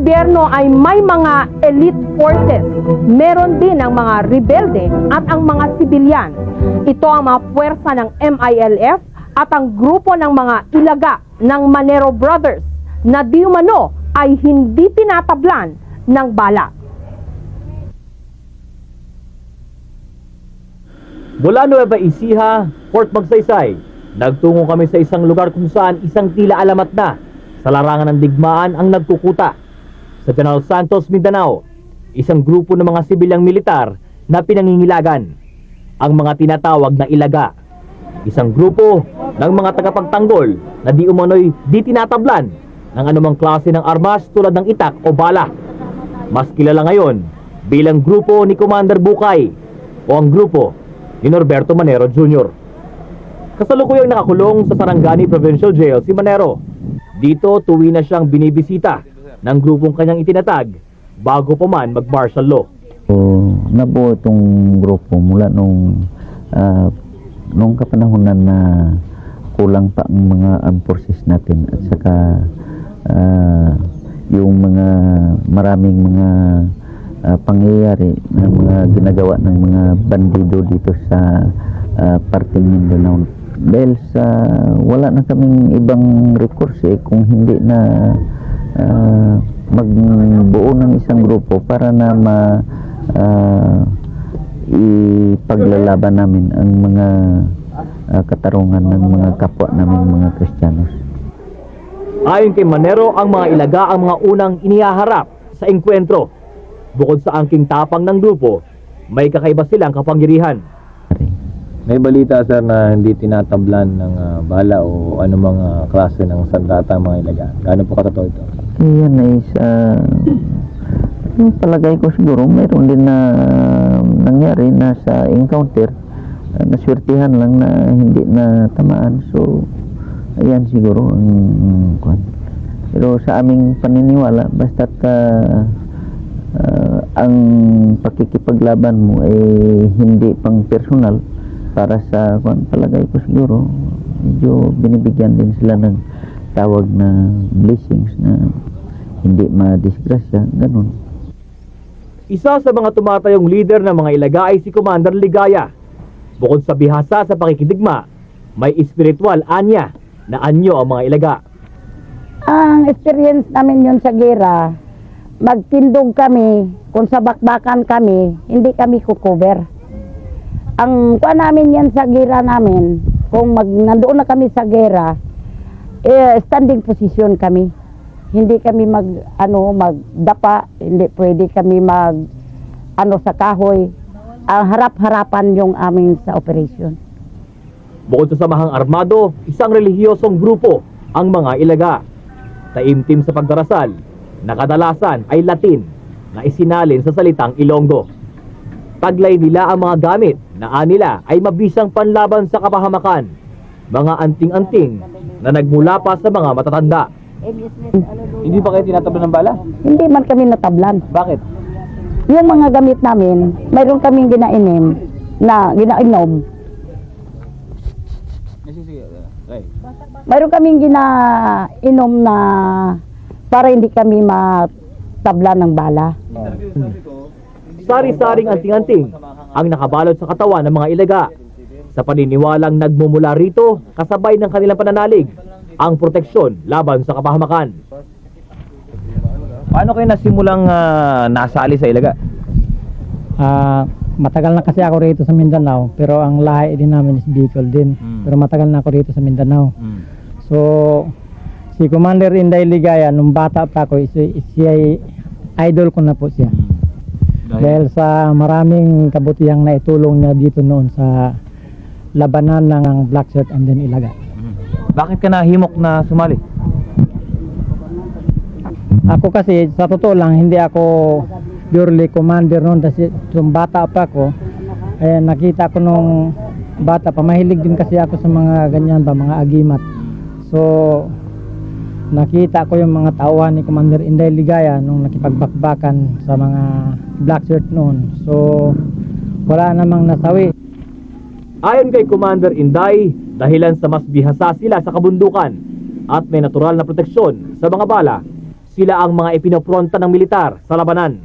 gobyerno ay may mga elite forces. Meron din ang mga rebelde at ang mga sibilyan. Ito ang mga puwersa ng MILF at ang grupo ng mga ilaga ng Manero Brothers na di umano ay hindi tinatablan ng bala. Mula Nueva Ecija, Port Magsaysay, nagtungo kami sa isang lugar kung saan isang tila alamat na sa larangan ng digmaan ang nagkukuta. Sa General Santos, Mindanao, isang grupo ng mga sibilyang militar na pinangingilagan, ang mga tinatawag na ilaga. Isang grupo ng mga tagapagtanggol na di umano'y di tinatablan ng anumang klase ng armas tulad ng itak o bala. Mas kilala ngayon bilang grupo ni Commander Bukay o ang grupo ni Norberto Manero Jr. Kasalukuyang nakakulong sa Sarangani Provincial Jail si Manero. Dito tuwi na siyang binibisita ng grupong kanyang itinatag bago pa man mag-martial law. Nabuo itong grupo mula nung kapanahonan na kulang pa ang mga armed forces natin at saka yung mga maraming mga pangyayari ng mga ginagawa ng mga bandido dito sa parting Mindanao. Dahil sa wala na kaming ibang recourse kung hindi na magbuo ng isang grupo para na ipaglalaban namin ang mga katarungan ng mga kapwa namin mga Kristiyanos. Ayon kay Manero, ang mga ilaga ang mga unang inihaharap sa engkwentro. Bukod sa angking tapang ng grupo, may kakaiba silang kapangyarihan. May balita sir na hindi tinatablan ng bala o anumang klase ng sandata ang mga ilaga. Gaano po katotoo ito? Yan ay yung palagay ko siguro mayroon din na nangyari na sa encounter, naswertihan lang na hindi na tamaan. So ayan siguro ang kwan. Pero sa aming paniniwala basta't ang pakikipaglaban mo ay hindi pang personal para sa kwan, palagay ko siguro medyo binibigyan din sila ng tawag na blessings na hindi madisgrasya, ganun. Isa sa mga tumatayong leader ng mga ilaga ay si Commander Ligaya. Bukod sa bihasa sa pakikidigma, may espiritual anya na anyo ang mga ilaga. Ang experience namin yun sa gera, magtindog kami, kung sa bakbakan kami, hindi kami kukover. Ang kuha namin yan sa gera namin, kung nandoon na kami sa gera, standing position kami. Hindi kami magdapa, hindi pwede kami sa kahoy. Harap-harapan yung aming sa operation. Bukod sa samahang armado, isang relihiyosong grupo ang mga ilaga. Taimtim sa pagdarasal, na kadalasan ay Latin na isinalin sa salitang Ilonggo. Taglay nila ang mga gamit na anila ay mabisang panlaban sa kapahamakan, mga anting-anting na nagmula pa sa mga matatanda. Hindi ba kayo tinatablan ng bala? Hindi man kami natablan. Bakit? Yung mga gamit namin, mayroon kaming ginainom. Mayroon kaming ginainom na para hindi kami matablan ng bala. Sari-saring anting-anting ang nakabalot sa katawan ng mga ilaga. Sa paniniwalang nagmumula rito, kasabay ng kanilang pananalig, ang proteksyon laban sa kapahamakan. Paano kayo nasimulang nasali sa ilaga? Matagal na kasi ako rito sa Mindanao, pero ang lahi din namin is Bicol din. Pero matagal na ako rito sa Mindanao. So, si Commander Inday Ligaya, nung bata pa ako, siya idol ko na po siya. Dahil sa maraming kabutihang na itulong niya dito noon sa labanan ng Black Shirt and then Ilaga. Bakit ka nahimok na sumali? Ako kasi, sa totoo lang, hindi ako purely commander noon. Kasi nung bata pa ako, nakita ko nung bata pa, mahilig din kasi ako sa mga ganyan ba, mga agimat. So, nakita ko yung mga tauhan ni Commander Inday Ligaya nung nakipagbakbakan sa mga Black Shirt noon. So, wala namang nasawi. Ayon kay Commander Inday, dahilan sa mas bihasa sila sa kabundukan at may natural na proteksyon sa mga bala, sila ang mga ipinopronta ng militar sa labanan.